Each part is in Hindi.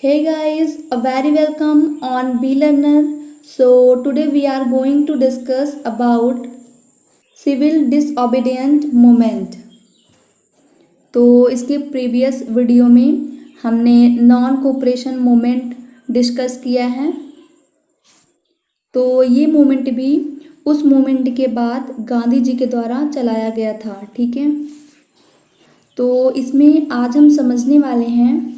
Hey guys, a very welcome on B Learner. So today we are going to discuss about civil disobedient movement. तो इसके प्रीवियस वीडियो में हमने नॉन कोऑपरेशन मूवमेंट डिस्कस किया है। तो ये मूवमेंट भी उस मूवमेंट के बाद गांधी जी के द्वारा चलाया गया था, ठीक है। तो इसमें आज हम समझने वाले हैं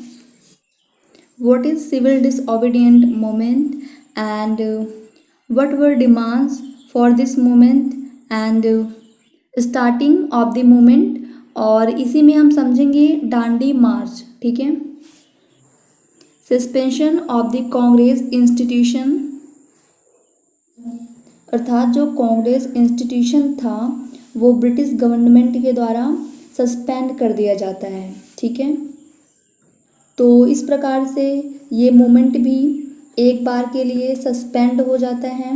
what is civil disobedient movement and what were demands for this movement and starting of the movement, और इसी में हम समझेंगे डांडी मार्च, ठीक है। Suspension of the Congress institution, अर्थात जो कांग्रेस इंस्टीट्यूशन था वो ब्रिटिश गवर्नमेंट के द्वारा सस्पेंड कर दिया जाता है, ठीक है। तो इस प्रकार से ये मूवमेंट भी एक बार के लिए सस्पेंड हो जाता है।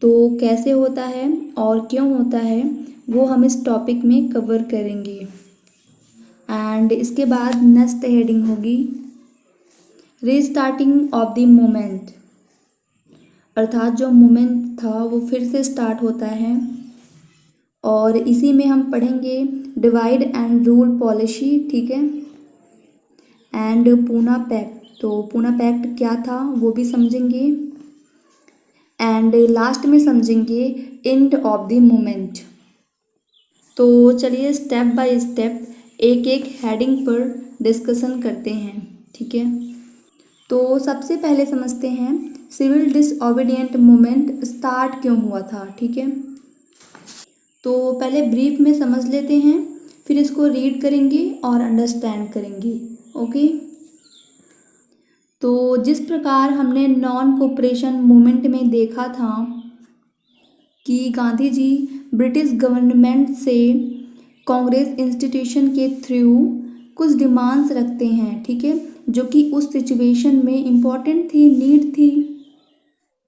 तो कैसे होता है और क्यों होता है वो हम इस टॉपिक में कवर करेंगे। एंड इसके बाद नेक्स्ट हेडिंग होगी रीस्टार्टिंग ऑफ द मूवमेंट, अर्थात जो मूवमेंट था वो फिर से स्टार्ट होता है। और इसी में हम पढ़ेंगे डिवाइड एंड रूल पॉलिसी, ठीक है, एंड पूना पैक्ट। तो पूना पैक्ट क्या था वो भी समझेंगे एंड लास्ट में समझेंगे एंड ऑफ द मूवमेंट। तो चलिए स्टेप बाय स्टेप एक एक हेडिंग पर डिस्कशन करते हैं, ठीक है। तो सबसे पहले समझते हैं सिविल डिसओबीडिएंट मूवमेंट स्टार्ट क्यों हुआ था, ठीक है। तो पहले ब्रीफ में समझ लेते हैं, फिर इसको रीड करेंगे और अंडरस्टैंड करेंगे, ओके। तो जिस प्रकार हमने नॉन कोऑपरेशन मूवमेंट में देखा था कि गांधी जी ब्रिटिश गवर्नमेंट से कांग्रेस इंस्टीट्यूशन के थ्रू कुछ डिमांड्स रखते हैं, ठीक है, जो कि उस सिचुएशन में इम्पॉर्टेंट थी, नीड थी।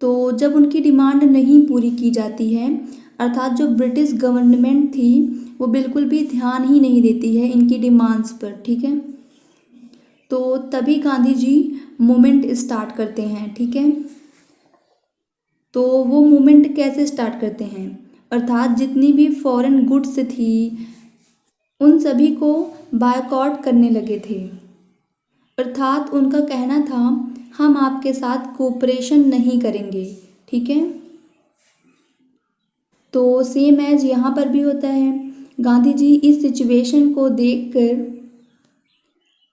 तो जब उनकी डिमांड नहीं पूरी की जाती है, अर्थात जो ब्रिटिश गवर्नमेंट थी वो बिल्कुल भी ध्यान ही नहीं देती है इनकी डिमांड्स पर, ठीक है। तो तभी गांधी जी मूवमेंट स्टार्ट करते हैं, ठीक है। तो वो मूवमेंट कैसे स्टार्ट करते हैं, अर्थात जितनी भी फॉरेन गुड्स थी उन सभी को बायकॉट करने लगे थे। अर्थात उनका कहना था हम आपके साथ कोऑपरेशन नहीं करेंगे, ठीक है। तो सेम एज यहाँ पर भी होता है, गांधी जी इस सिचुएशन को देखकर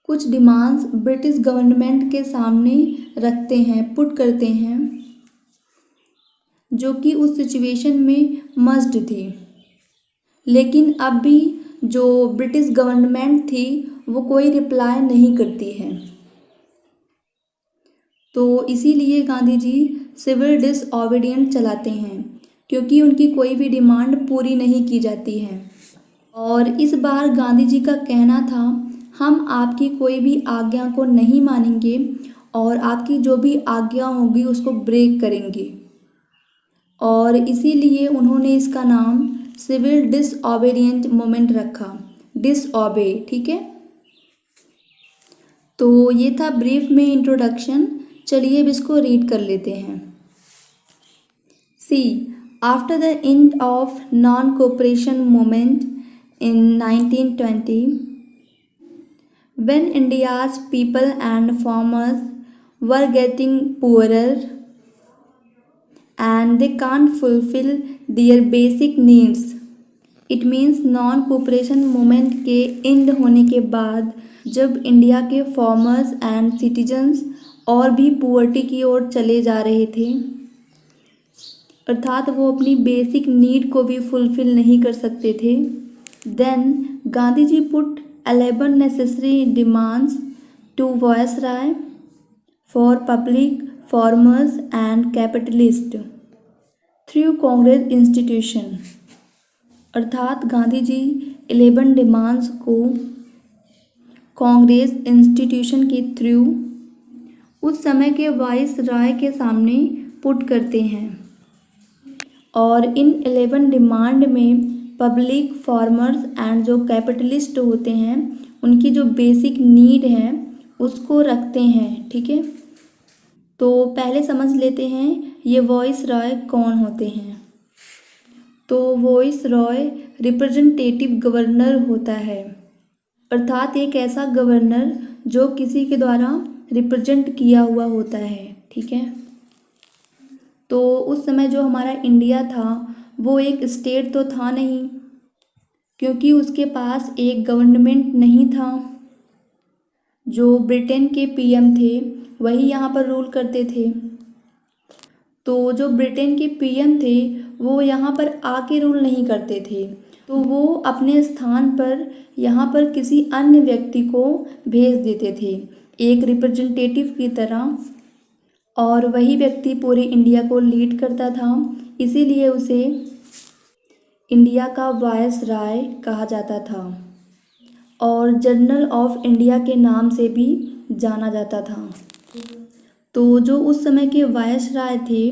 कुछ डिमांड्स ब्रिटिश गवर्नमेंट के सामने रखते हैं, पुट करते हैं, जो कि उस सिचुएशन में मस्ट थी। लेकिन अब भी जो ब्रिटिश गवर्नमेंट थी वो कोई रिप्लाई नहीं करती है। तो इसीलिए गांधी जी सिविल डिसओबीडिएंट चलाते हैं, क्योंकि उनकी कोई भी डिमांड पूरी नहीं की जाती है। और इस बार गांधी जी का कहना था हम आपकी कोई भी आज्ञा को नहीं मानेंगे और आपकी जो भी आज्ञा होगी उसको ब्रेक करेंगे। और इसीलिए उन्होंने इसका नाम सिविल डिसओबीडिएंट मूवमेंट रखा, डिसओबे, ठीक है। तो ये था ब्रीफ में इंट्रोडक्शन। चलिए अब इसको रीड कर लेते हैं। See after the end of non cooperation movement in 1920, when India's people and farmers were getting poorer and they can't fulfill their basic needs, it means non cooperation movement के एंड होने के बाद जब इंडिया के फार्मर्स एंड सिटीजन्स और भी पुअर्टी की ओर चले जा रहे थे, अर्थात वो अपनी बेसिक नीड को भी फुलफिल नहीं कर सकते थे, then Gandhiji put 11 necessary demands to Viceroy for public, farmers and capitalists through Congress institution, अर्थात गांधी जी 11 डिमांड्स को कांग्रेस इंस्टीट्यूशन के थ्रू उस समय के वाइस राय के सामने पुट करते हैं। और इन 11 डिमांड में पब्लिक, फार्मर्स एंड जो कैपिटलिस्ट होते हैं उनकी जो बेसिक नीड है उसको रखते हैं। ठीक है, तो पहले समझ लेते हैं ये वॉइस रॉय कौन होते हैं। तो वॉइस रॉय रिप्रेजेंटेटिव गवर्नर होता है, अर्थात एक ऐसा गवर्नर जो किसी के द्वारा रिप्रेजेंट किया हुआ होता है। ठीक है, तो उस समय जो हमारा इंडिया था वो एक स्टेट तो था नहीं, क्योंकि उसके पास एक गवर्नमेंट नहीं था। जो ब्रिटेन के पीएम थे वही यहाँ पर रूल करते थे। तो जो ब्रिटेन के पीएम थे वो यहाँ पर आके रूल नहीं करते थे, तो वो अपने स्थान पर यहाँ पर किसी अन्य व्यक्ति को भेज देते थे एक रिप्रेजेंटेटिव की तरह, और वही व्यक्ति पूरे इंडिया को लीड करता था। इसीलिए उसे इंडिया का वायसराय कहा जाता था और जनरल ऑफ इंडिया के नाम से भी जाना जाता था। तो जो उस समय के वायसराय थे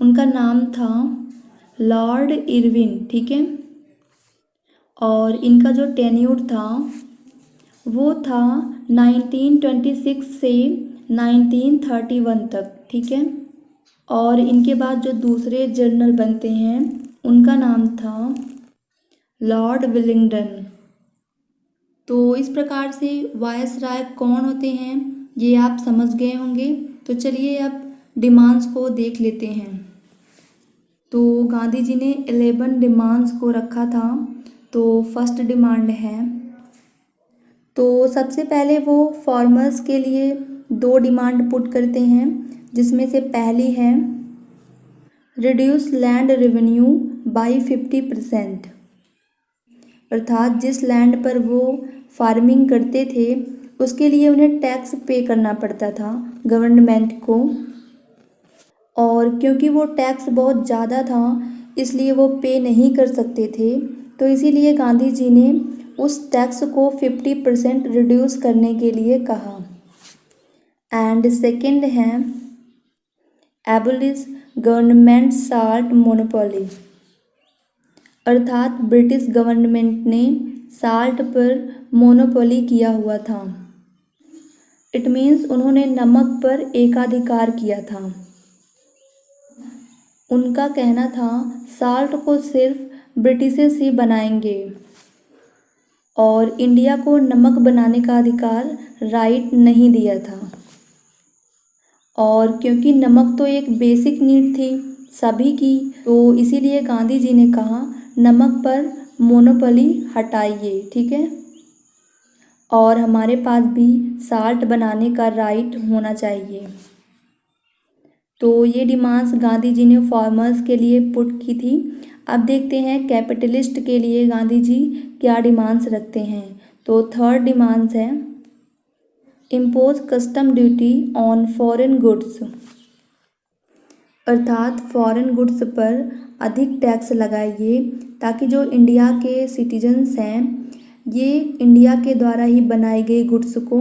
उनका नाम था लॉर्ड इरविन। ठीक है, और इनका जो टेन्यूर था वो था 1926 से 1931 तक। ठीक है, और इनके बाद जो दूसरे जनरल बनते हैं उनका नाम था लॉर्ड विलिंगडन। तो इस प्रकार से वायसराय कौन होते हैं ये आप समझ गए होंगे। तो चलिए अब डिमांड्स को देख लेते हैं। तो गांधी जी ने 11 डिमांड्स को रखा था। तो फर्स्ट डिमांड है, तो सबसे पहले वो फार्मर्स के लिए 2 डिमांड पुट करते हैं, जिसमें से पहली है रिड्यूस लैंड रेवेन्यू बाय 50%, अर्थात जिस लैंड पर वो फार्मिंग करते थे उसके लिए उन्हें टैक्स पे करना पड़ता था गवर्नमेंट को, और क्योंकि वो टैक्स बहुत ज़्यादा था इसलिए वो पे नहीं कर सकते थे। तो इसीलिए गांधी जी ने उस टैक्स को 50% रिड्यूस करने के लिए कहा। एंड सेकंड है एबोलिश गवर्नमेंट साल्ट मोनोपोली, अर्थात ब्रिटिश गवर्नमेंट ने साल्ट पर मोनोपोली किया हुआ था। इट मीन्स उन्होंने नमक पर एकाधिकार किया था। उनका कहना था साल्ट को सिर्फ ब्रिटिशर्स ही बनाएंगे और इंडिया को नमक बनाने का अधिकार राइट नहीं दिया था। और क्योंकि नमक तो एक बेसिक नीड थी सभी की, तो इसीलिए गांधी जी ने कहा नमक पर मोनोपोली हटाइए। ठीक है, और हमारे पास भी साल्ट बनाने का राइट होना चाहिए। तो ये डिमांड्स गांधी जी ने फार्मर्स के लिए पुट की थी। अब देखते हैं कैपिटलिस्ट के लिए गांधी जी क्या डिमांड्स रखते हैं। तो थर्ड डिमांड्स है impose custom duty on foreign goods, अर्थात फॉरेन गुड्स पर अधिक टैक्स लगाइए ताकि जो इंडिया के सिटीजन्स हैं ये इंडिया के द्वारा ही बनाई गई गुड्स को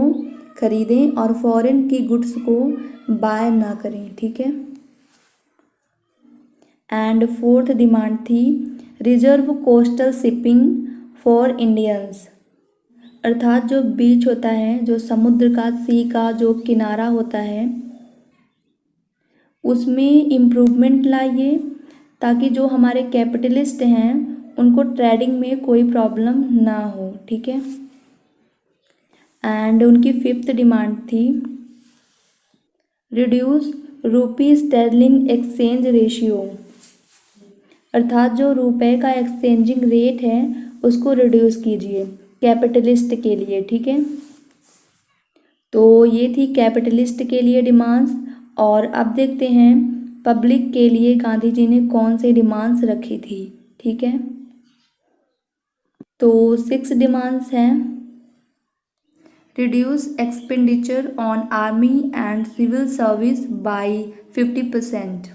खरीदें और फॉरेन की गुड्स को बाय ना करें। ठीक है, एंड फोर्थ डिमांड थी reserve coastal shipping for Indians, अर्थात जो बीच होता है, जो समुद्र का सी का जो किनारा होता है उसमें इम्प्रूवमेंट लाइए ताकि जो हमारे कैपिटलिस्ट हैं उनको ट्रेडिंग में कोई प्रॉब्लम ना हो। ठीक है, एंड उनकी फिफ्थ डिमांड थी रिड्यूस रूपी स्टर्लिंग एक्सचेंज रेशियो, अर्थात जो रुपए का एक्सचेंजिंग रेट है उसको रिड्यूस कीजिए कैपिटलिस्ट के लिए। ठीक है, तो ये थी कैपिटलिस्ट के लिए डिमांड्स। और अब देखते हैं पब्लिक के लिए गांधी जी ने कौन से डिमांड्स रखी थी। ठीक है, तो 6 डिमांड्स हैं reduce expenditure on army and civil service by 50%,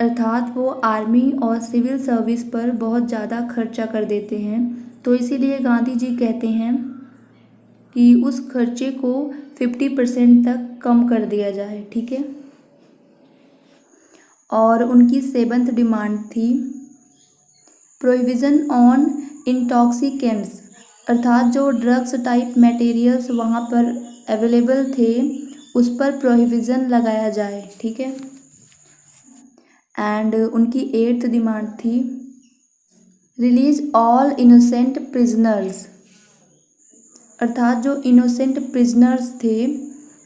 अर्थात वो आर्मी और सिविल सर्विस पर बहुत ज़्यादा खर्चा कर देते हैं, तो इसीलिए गांधी जी कहते हैं कि उस खर्चे को 50% तक कम कर दिया जाए। ठीक है, और उनकी 7th डिमांड थी प्रोहिबिशन ऑन इंटॉक्सिकेंट्स, अर्थात जो ड्रग्स टाइप मटेरियल्स वहाँ पर अवेलेबल थे उस पर प्रोहिबिशन लगाया जाए, ठीक है। एंड उनकी 8th डिमांड थी रिलीज ऑल इनोसेंट प्रिजनर्स, अर्थात जो इनोसेंट प्रिजनर्स थे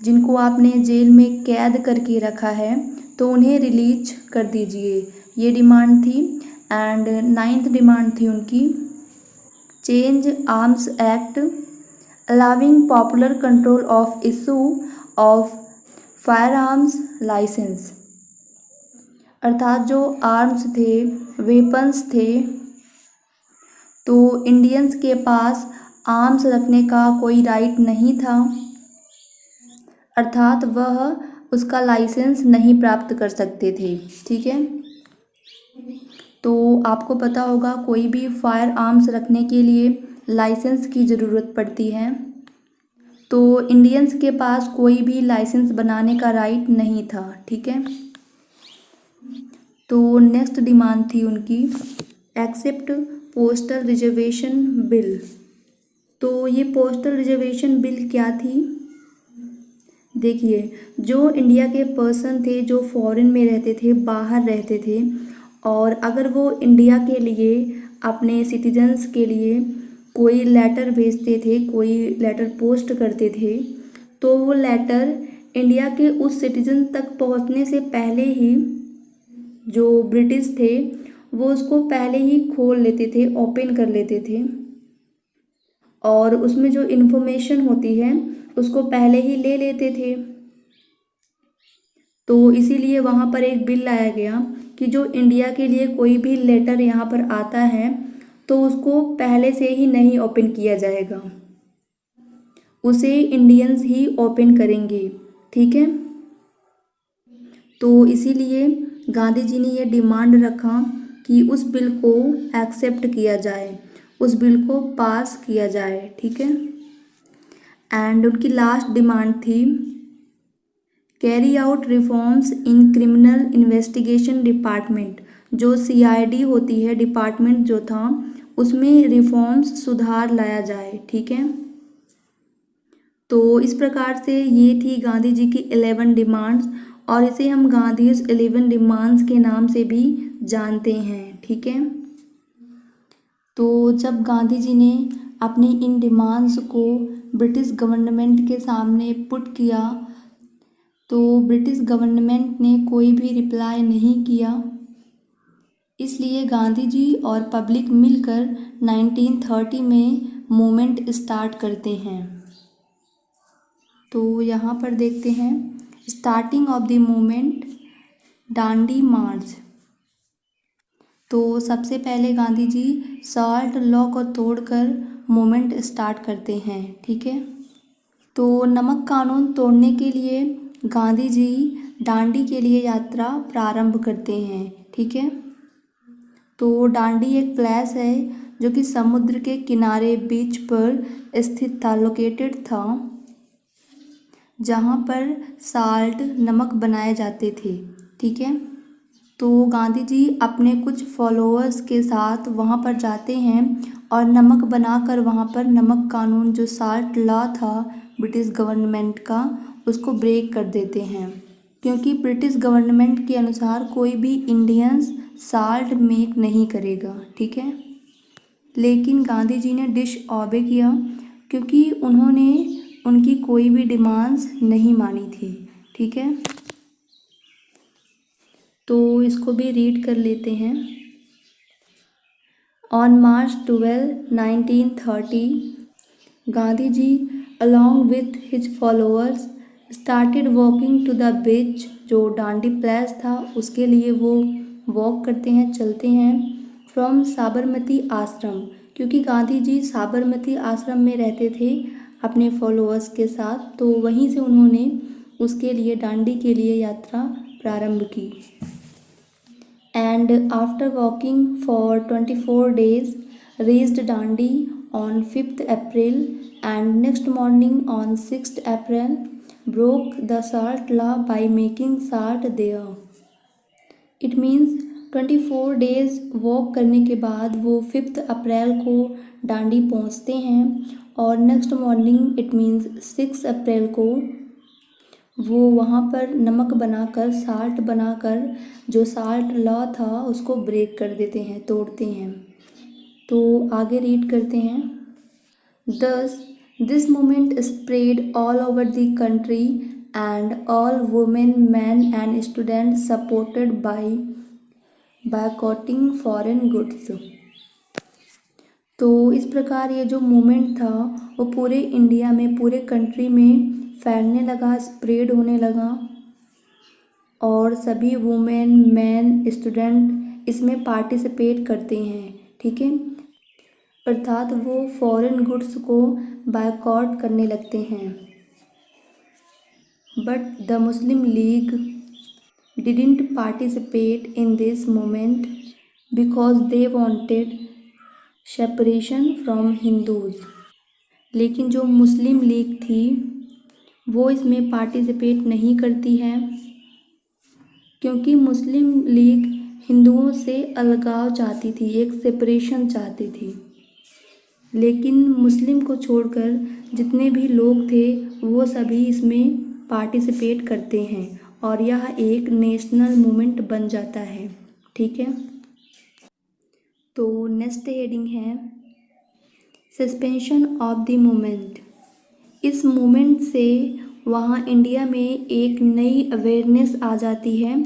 जिनको आपने जेल में कैद करके रखा है तो उन्हें रिलीज कर दीजिए, ये डिमांड थी। एंड 9th डिमांड थी उनकी change arms act allowing popular control of issue of firearms licence, अर्थात जो आर्म्स थे, वेपन्स थे, तो इंडियंस के पास आर्म्स रखने का कोई राइट नहीं था, अर्थात वह उसका लाइसेंस नहीं प्राप्त कर सकते थे, ठीक है। तो आपको पता होगा कोई भी फायर आर्म्स रखने के लिए लाइसेंस की ज़रूरत पड़ती है, तो इंडियंस के पास कोई भी लाइसेंस बनाने का राइट नहीं था, ठीक है। तो नेक्स्ट डिमांड थी उनकी एक्सेप्ट पोस्टल रिजर्वेशन बिल। तो ये पोस्टल रिजर्वेशन बिल क्या थी? देखिए, जो इंडिया के पर्सन थे जो फॉरेन में रहते थे, बाहर रहते थे, और अगर वो इंडिया के लिए अपने सिटीजन्स के लिए कोई लेटर भेजते थे, कोई लेटर पोस्ट करते थे, तो वो लेटर इंडिया के उस सिटीजन तक पहुंचने से पहले ही जो ब्रिटिश थे वो उसको पहले ही खोल लेते थे, ओपन कर लेते थे, और उसमें जो इन्फॉर्मेशन होती है उसको पहले ही ले लेते थे। तो इसीलिए वहाँ पर एक बिल लाया गया कि जो इंडिया के लिए कोई भी लेटर यहाँ पर आता है तो उसको पहले से ही नहीं ओपन किया जाएगा, उसे इंडियंस ही ओपन करेंगे, ठीक है। तो इसीलिए गांधी जी ने ये डिमांड रखा कि उस बिल को एक्सेप्ट किया जाए, उस बिल को पास किया जाए, ठीक है। एंड उनकी लास्ट डिमांड थी carry out reforms in criminal investigation department, जो CID होती है डिपार्टमेंट जो था उसमें रिफॉर्म्स, सुधार लाया जाए, ठीक है। तो इस प्रकार से ये थी गांधी जी की 11 डिमांड्स, और इसे हम गांधीज 11 डिमांड्स के नाम से भी जानते हैं, ठीक है। तो जब गांधी जी ने अपनी इन डिमांड्स को ब्रिटिश गवर्नमेंट के सामने पुट किया तो ब्रिटिश गवर्नमेंट ने कोई भी रिप्लाई नहीं किया, इसलिए गांधी जी और पब्लिक मिलकर 1930 में मूवमेंट स्टार्ट करते हैं। तो यहाँ पर देखते हैं स्टार्टिंग ऑफ द मूवमेंट, डांडी मार्च। तो सबसे पहले गांधी जी साल्ट लॉ को तोड़कर मूवमेंट स्टार्ट करते हैं, ठीक है। तो नमक कानून तोड़ने के लिए गांधी जी डांडी के लिए यात्रा प्रारंभ करते हैं, ठीक है। तो डांडी एक प्लेस है जो कि समुद्र के किनारे बीच पर स्थित था, लोकेटेड था, जहाँ पर साल्ट, नमक बनाए जाते थे, ठीक है। तो गांधी जी अपने कुछ फॉलोअर्स के साथ वहाँ पर जाते हैं और नमक बनाकर वहाँ पर नमक कानून जो साल्ट लॉ था ब्रिटिश गवर्नमेंट का उसको ब्रेक कर देते हैं, क्योंकि ब्रिटिश गवर्नमेंट के अनुसार कोई भी इंडियंस साल्ट मेक नहीं करेगा, ठीक है। लेकिन गांधी जी ने डिसऑबे किया क्योंकि उन्होंने उनकी कोई भी डिमांड्स नहीं मानी थी, ठीक है। तो इसको भी रीड कर लेते हैं। On March 12, 1930 Gandhi ji along with his followers started walking to the beach, जो डांडी प्लेस था उसके लिए वो वॉक करते हैं, चलते हैं, फ्रॉम साबरमती आश्रम, क्योंकि गांधी जी साबरमती आश्रम में रहते थे अपने फॉलोअर्स के साथ, तो वहीं से उन्होंने उसके लिए डांडी के लिए यात्रा प्रारंभ की। And after walking for 24 days reached Dandi on 5th April, and next morning on 6th April broke the salt law by making salt there. It means 24 days walk करने के बाद वो 5th अप्रैल को डांडी पहुंचते हैं और नेक्स्ट मॉर्निंग इट मीन्स 6 अप्रैल को वो वहाँ पर नमक बनाकर, साल्ट बनाकर, जो साल्ट लॉ था उसको ब्रेक कर देते हैं, तोड़ते हैं। तो आगे रीड करते हैं। Thus this movement spread all over the country and all women, man and student supported by boycotting foreign goods. तो इस प्रकार ये जो मूवमेंट था वो पूरे इंडिया में, पूरे कंट्री में फैलने लगा, स्प्रेड होने लगा और सभी वुमेन, मैन, स्टूडेंट इसमें पार्टिसिपेट करते हैं, ठीक है। अर्थात वो फॉरेन गुड्स को बायकॉट करने लगते हैं। But the Muslim league didn't participate in this movement because they wanted separation from Hindus. लेकिन जो मुस्लिम लीग थी वो इसमें पार्टिसिपेट नहीं करती है क्योंकि मुस्लिम लीग हिंदुओं से अलगाव चाहती थी, एक सेपरेशन चाहती थी। लेकिन मुस्लिम को छोड़कर जितने भी लोग थे वो सभी इसमें पार्टिसिपेट करते हैं और यह एक नेशनल मूवमेंट बन जाता है, ठीक है। तो नेक्स्ट हेडिंग है सस्पेंशन ऑफ द मूवमेंट। इस मूवमेंट से वहाँ इंडिया में एक नई अवेयरनेस आ जाती है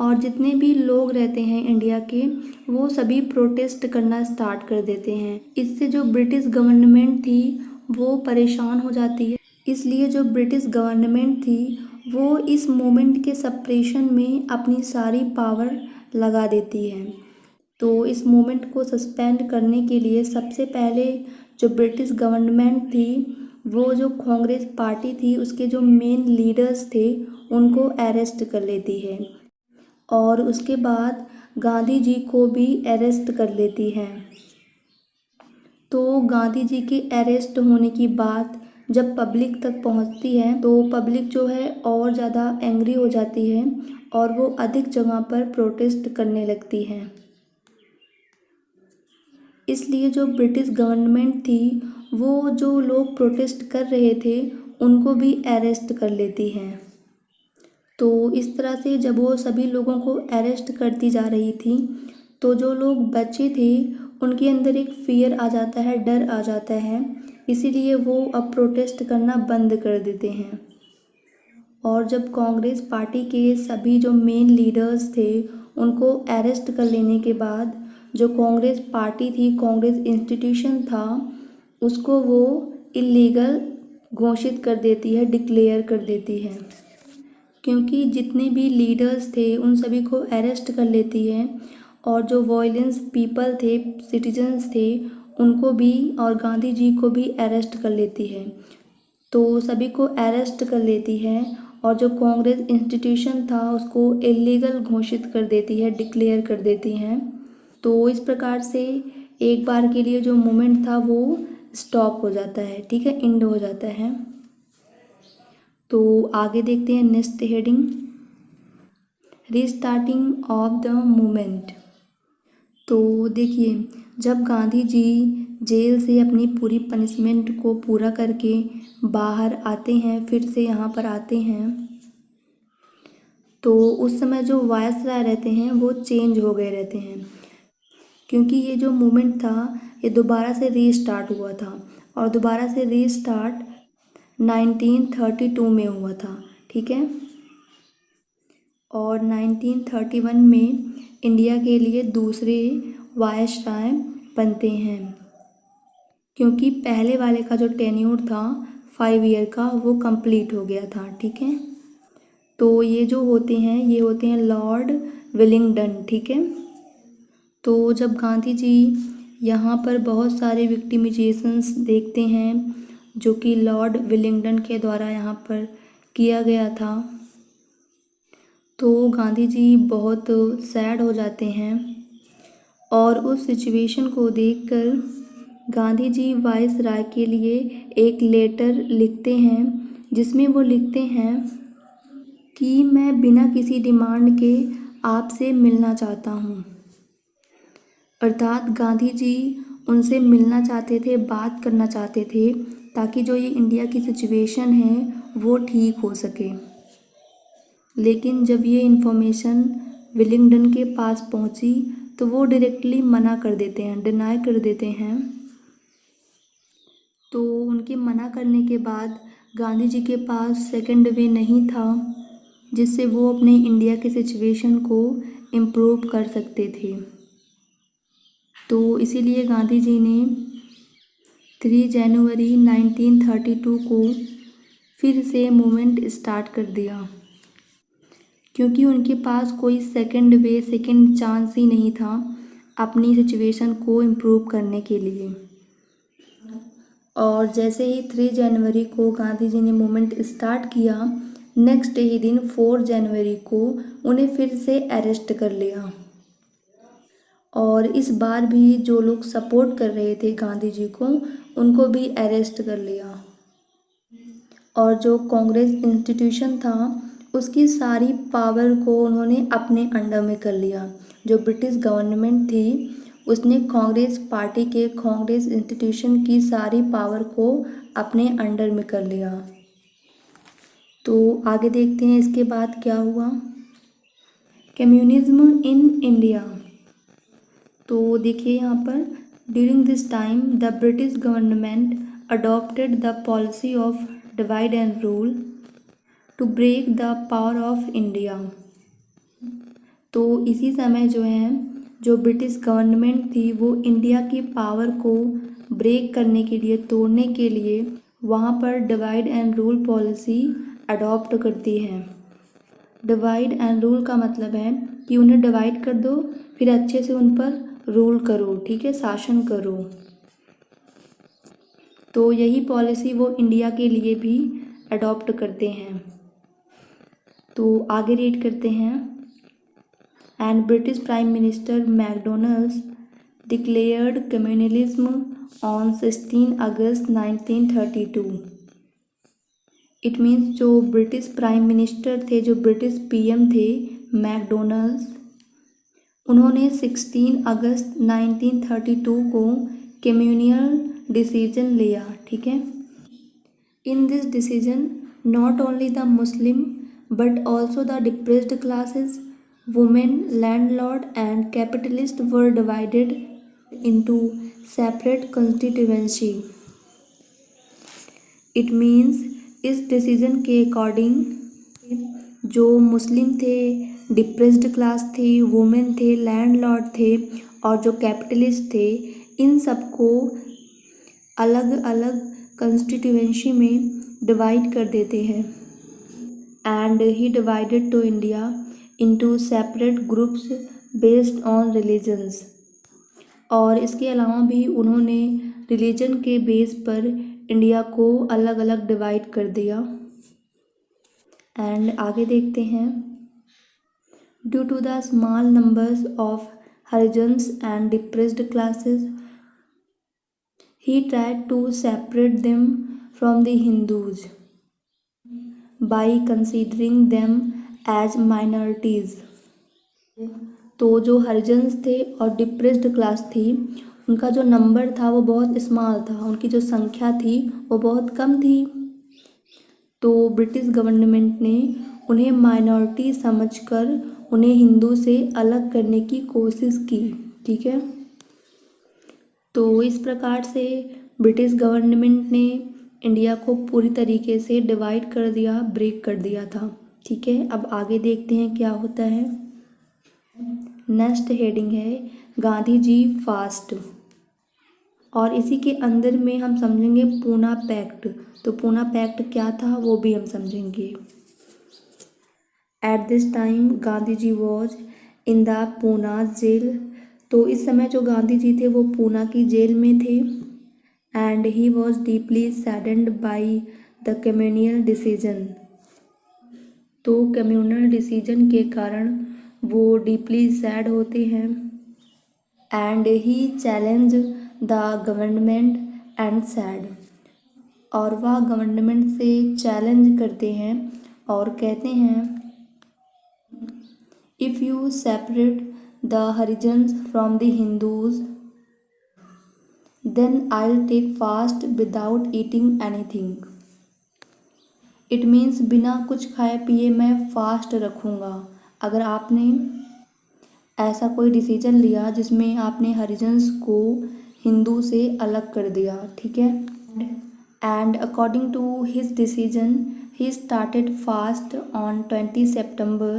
और जितने भी लोग रहते हैं इंडिया के वो सभी प्रोटेस्ट करना स्टार्ट कर देते हैं। इससे जो ब्रिटिश गवर्नमेंट थी वो परेशान हो जाती है। इसलिए जो ब्रिटिश गवर्नमेंट थी वो इस मूवमेंट के सप्रेशन में अपनी सारी पावर लगा देती है। तो इस मूवमेंट को सस्पेंड करने के लिए सबसे पहले जो ब्रिटिश गवर्नमेंट थी वो जो कांग्रेस पार्टी थी उसके जो मेन लीडर्स थे उनको अरेस्ट कर लेती है और उसके बाद गांधी जी को भी अरेस्ट कर लेती है। तो गांधी जी के अरेस्ट होने की बात जब पब्लिक तक पहुंचती है तो पब्लिक जो है और ज़्यादा एंग्री हो जाती है और वो अधिक जगह पर प्रोटेस्ट करने लगती है। इसलिए जो ब्रिटिश गवर्नमेंट थी वो जो लोग प्रोटेस्ट कर रहे थे उनको भी अरेस्ट कर लेती है। तो इस तरह से जब वो सभी लोगों को अरेस्ट करती जा रही थी तो जो लोग बचे थे उनके अंदर एक फियर आ जाता है, डर आ जाता है, इसीलिए वो अब प्रोटेस्ट करना बंद कर देते हैं। और जब कांग्रेस पार्टी के सभी जो मेन लीडर्स थे उनको अरेस्ट कर लेने के बाद जो कांग्रेस पार्टी थी, कांग्रेस इंस्टीट्यूशन था, उसको वो इलीगल घोषित कर देती है, डिक्लेयर कर देती है। क्योंकि जितने भी लीडर्स थे उन सभी को अरेस्ट कर लेती है और जो वॉयलेंस पीपल थे, सिटीजन्स थे, उनको भी और गांधी जी को भी अरेस्ट कर लेती है। तो सभी को अरेस्ट कर लेती है और जो कांग्रेस इंस्टीट्यूशन था उसको इलीगल घोषित कर देती है, डिक्लेयर कर देती हैं। तो इस प्रकार से एक बार के लिए जो मूवमेंट था वो स्टॉप हो जाता है, ठीक है, एंड हो जाता है। तो आगे देखते हैं next heading restarting of the movement. तो देखिए जब गांधी जी जेल से अपनी पूरी पनिशमेंट को पूरा करके बाहर आते हैं, फिर से यहाँ पर आते हैं, तो उस समय जो वायसराय रहते हैं वो चेंज हो गए रहते हैं क्योंकि ये जो मूवमेंट था ये दोबारा से रीस्टार्ट हुआ था और दोबारा से रीस्टार्ट 1932 में हुआ था, ठीक है। और 1931 में इंडिया के लिए दूसरे वायसराय बनते हैं क्योंकि पहले वाले का जो टेन्योर था 5 ईयर का वो कंप्लीट हो गया था, ठीक है। तो ये जो होते हैं ये होते हैं लॉर्ड विलिंगडन, ठीक है। तो जब गांधी जी यहाँ पर बहुत सारे विक्टिमाइजेशंस देखते हैं जो कि लॉर्ड विलिंगडन के द्वारा यहाँ पर किया गया था तो गांधी जी बहुत सैड हो जाते हैं और उस सिचुएशन को देखकर गांधी जी वायसराय के लिए एक लेटर लिखते हैं जिसमें वो लिखते हैं कि मैं बिना किसी डिमांड के आपसे मिलना चाहता हूँ। अर्थात गांधी जी उनसे मिलना चाहते थे, बात करना चाहते थे, ताकि जो ये इंडिया की सिचुएशन है वो ठीक हो सके। लेकिन जब ये इन्फॉर्मेशन विलिंगडन के पास पहुंची तो वो डायरेक्टली मना कर देते हैं, डिनाई कर देते हैं। तो उनके मना करने के बाद गांधी जी के पास सेकंड वे नहीं था जिससे वो अपने इंडिया के सिचुएशन को इम्प्रूव कर सकते थे। तो इसीलिए गांधी जी ने 3 जनवरी 1932 को फिर से मूवमेंट स्टार्ट कर दिया, क्योंकि उनके पास कोई सेकंड चांस ही नहीं था अपनी सिचुएशन को इम्प्रूव करने के लिए। और जैसे ही 3 जनवरी को गांधी जी ने मूवमेंट स्टार्ट किया, नेक्स्ट ही दिन 4 जनवरी को उन्हें फिर से अरेस्ट कर लिया। और इस बार भी जो लोग सपोर्ट कर रहे थे गांधी जी को, उनको भी अरेस्ट कर लिया। और जो कांग्रेस इंस्टीट्यूशन था उसकी सारी पावर को उन्होंने अपने अंडर में कर लिया। जो ब्रिटिश गवर्नमेंट थी उसने कांग्रेस पार्टी के कांग्रेस इंस्टीट्यूशन की सारी पावर को अपने अंडर में कर लिया। तो आगे देखते हैं इसके बाद क्या हुआ। Communism in India. तो देखिए यहाँ पर, during this time the British government adopted the policy of divide and rule to break the power of India. तो इसी समय जो है, जो ब्रिटिश गवर्नमेंट थी वो इंडिया की पावर को ब्रेक करने के लिए, तोड़ने के लिए वहाँ पर divide and rule policy adopt करती है। डिवाइड एंड रूल का मतलब है कि उन्हें डिवाइड कर दो, फिर अच्छे से उन पर रूल करो, ठीक है, शासन करो। तो यही पॉलिसी वो इंडिया के लिए भी अडॉप्ट करते हैं। तो आगे रीड करते हैं। And British prime minister McDonald's declared communalism on 16 August 1932। It means जो ब्रिटिश प्राइम मिनिस्टर थे, जो ब्रिटिश पीएम थे मैकडोनल्ड्स, उन्होंने 16 अगस्त 1932 को कम्युनल डिसीजन लिया, ठीक है। In this decision not only the Muslim but also the depressed classes, women, landlord and capitalist were divided into separate constituency. It means इस डिसीजन के अकॉर्डिंग जो मुस्लिम थे, डिप्रेस्ड क्लास थी, वुमेन थे, लैंडलॉर्ड थे और जो कैपिटलिस्ट थे, इन सबको अलग अलग कॉन्स्टिट्यूएंसी में डिवाइड कर देते हैं। And he divided to India into separate groups based on religions. और इसके अलावा भी उन्होंने रिलीजन के बेस पर इंडिया को अलग अलग डिवाइड कर दिया। एंड आगे देखते हैं। Due to the small numbers of Harijans and depressed classes, he tried to separate them from the Hindus by considering them as minorities। तो जो हरिजन्स थे और डिप्रेस्ड क्लास थी, उनका जो नंबर था वो बहुत स्मॉल था, उनकी जो संख्या थी वो बहुत कम थी। तो ब्रिटिश गवर्नमेंट ने उन्हें माइनॉरिटी समझकर उन्हें हिंदू से अलग करने की कोशिश की, ठीक है। तो इस प्रकार से ब्रिटिश गवर्नमेंट ने इंडिया को पूरी तरीके से डिवाइड कर दिया, ब्रेक कर दिया था, ठीक है। अब आगे देखते हैं क्या होता है। नेक्स्ट हेडिंग है गांधी जी फास्ट, और इसी के अंदर में हम समझेंगे पूना पैक्ट। तो पूना पैक्ट क्या था वो भी हम समझेंगे। At this time Gandhi ji was in the Poona jail. तो इस समय जो गांधी जी थे वो पूना की जेल में थे। And he was deeply saddened by the communal decision. तो कम्युनल डिसीजन के कारण वो डीपली सैड होते हैं। And he challenge the government and sad, और वह गवर्नमेंट से चैलेंज करते हैं और कहते हैं, if you separate the Harijans from the Hindus then I'll take fast without eating anything. It means बिना कुछ खाए पिए मैं फास्ट रखूँगा। अगर आपने ऐसा कोई डिसीजन लिया जिसमें आपने हरिजन्स को हिंदू से अलग कर दिया, ठीक है। And according to his decision he started fast on 20 September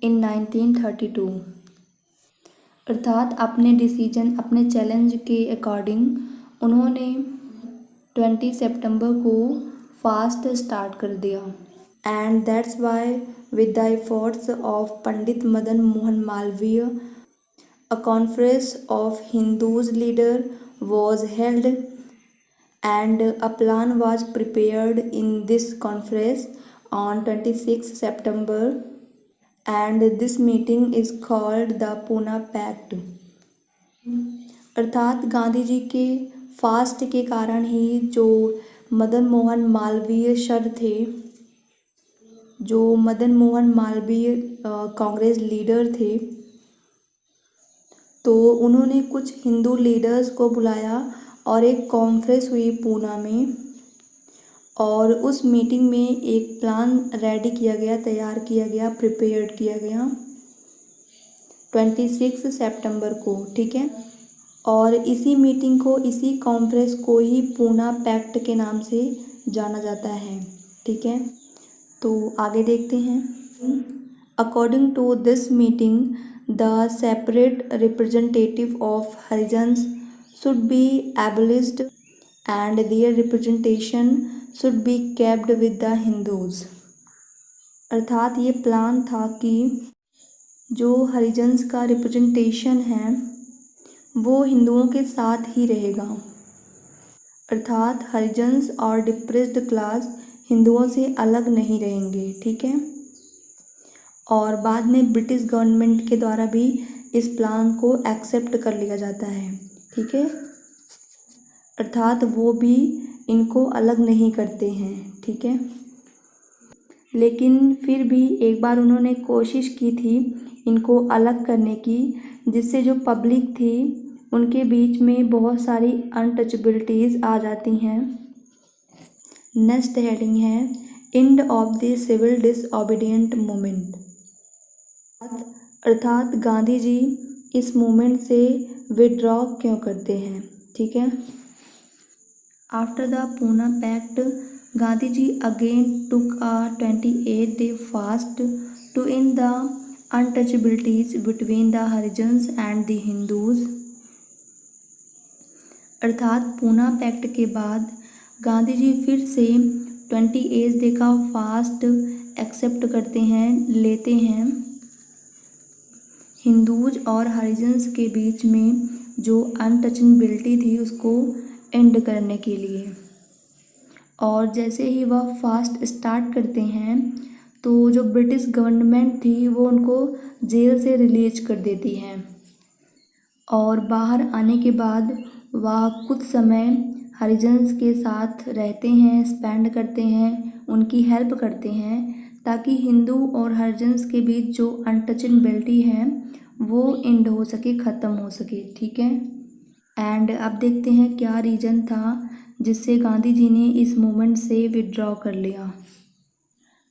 in 1932। अर्थात अपने डिसीजन, अपने चैलेंज के अकॉर्डिंग उन्होंने 20 सितंबर को फास्ट स्टार्ट कर दिया। And that's why with the efforts of Pandit Madan Mohan Malviya a conference of Hindus leader was held and a plan was prepared in this conference on 26 September and this meeting is called the Pune Pact। अर्थात गांधी जी के फास्ट के कारण ही जो मदन मोहन मालवीय सर थे, जो मदन मोहन मालवीय कांग्रेस लीडर थे, तो उन्होंने कुछ हिंदू लीडर्स को बुलाया और एक कॉन्फ्रेंस हुई पूना में और उस मीटिंग में एक प्लान रेडी किया गया, तैयार किया गया, प्रिपेयर्ड किया गया 26 सितंबर को, ठीक है। और इसी मीटिंग को, इसी कॉन्फ्रेंस को ही पूना पैक्ट के नाम से जाना जाता है, ठीक है। तो आगे देखते हैं। According to this meeting the separate representative of Harijans should be abolished and their representation should be kept with the Hindus। अर्थात ये प्लान था कि जो हरिजन्स का रिप्रेजेंटेशन है वो हिंदुओं के साथ ही रहेगा। अर्थात हरिजन्स और डिप्रेस्ड क्लास हिंदुओं से अलग नहीं रहेंगे, ठीक है। और बाद में ब्रिटिश गवर्नमेंट के द्वारा भी इस प्लान को एक्सेप्ट कर लिया जाता है, ठीक है। अर्थात वो भी इनको अलग नहीं करते हैं, ठीक है। लेकिन फिर भी एक बार उन्होंने कोशिश की थी इनको अलग करने की, जिससे जो पब्लिक थी उनके बीच में बहुत सारी अनटचेबिलिटीज़ आ जाती हैं। नेक्स्ट हेडिंग है end of the civil disobedient movement. अर्थात गांधी जी इस मूवमेंट से विड्रॉ क्यों करते हैं, ठीक है। After the Poona pact Gandhi ji again took a 28-day fast to end the untouchabilities between the Harijans and the Hindus. अर्थात पूना पैक्ट के बाद गांधी जी फिर से 28 डे का फास्ट एक्सेप्ट करते हैं, लेते हैं। हिंदूज और हरिजन्स के बीच में जो अनटचेबिलिटी थी उसको एंड करने के लिए। और जैसे ही वह फास्ट स्टार्ट करते हैं तो जो ब्रिटिश गवर्नमेंट थी वो उनको जेल से रिलीज कर देती है और बाहर आने के बाद वह कुछ समय हरिजन्स के साथ रहते हैं, स्पेंड करते हैं, उनकी हेल्प करते हैं ताकि हिंदू और हरिजन्स के बीच जो अनटचेबिलिटी है वो एंड हो सके, ख़त्म हो सके, ठीक है। एंड अब देखते हैं क्या रीज़न था जिससे गांधी जी ने इस मूवमेंट से विड्रॉ कर लिया।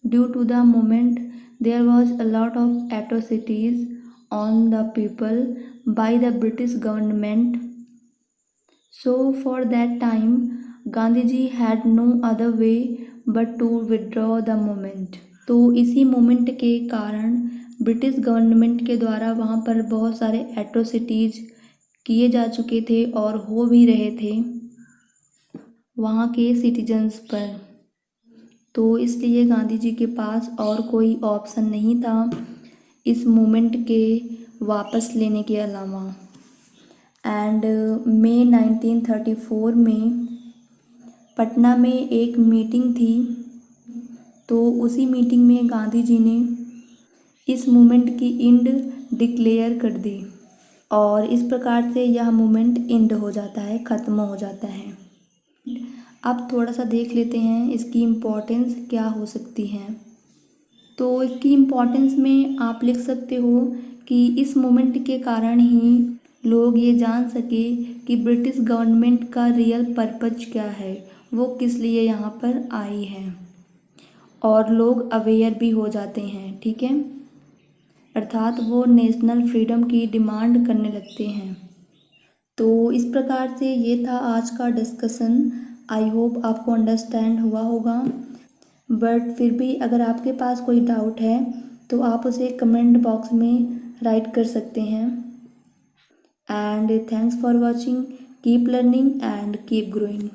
Due to the movement there was a lot of atrocities on the people by the British government. So for that time Gandhiji had no other way but to withdraw the movement। तो इसी मूवमेंट के कारण ब्रिटिश गवर्नमेंट के द्वारा वहाँ पर बहुत सारे एट्रोसिटीज़ किए जा चुके थे और हो भी रहे थे वहाँ के सिटीजन्स पर। तो इसलिए गांधी जी के पास और कोई ऑप्शन नहीं था इस मूवमेंट के वापस लेने के अलावा। एंड मई 1934 में पटना में एक मीटिंग थी, तो उसी मीटिंग में गांधी जी ने इस मूवमेंट की एंड डिक्लेयर कर दी और इस प्रकार से यह मूवमेंट एंड हो जाता है, ख़त्म हो जाता है। अब थोड़ा सा देख लेते हैं इसकी इम्पोर्टेंस क्या हो सकती है। तो इसकी इम्पोर्टेंस में आप लिख सकते हो कि इस मूवमेंट के कारण ही लोग ये जान सके कि ब्रिटिश गवर्नमेंट का रियल पर्पज क्या है, वो किस लिए यहाँ पर आई है, और लोग अवेयर भी हो जाते हैं, ठीक है, अर्थात वो नेशनल फ्रीडम की डिमांड करने लगते हैं। तो इस प्रकार से ये था आज का डिस्कशन। आई होप आपको अंडरस्टैंड हुआ होगा, बट फिर भी अगर आपके पास कोई डाउट है तो आप उसे कमेंट बॉक्स में राइट कर सकते हैं। And thanks for watching, keep learning and keep growing.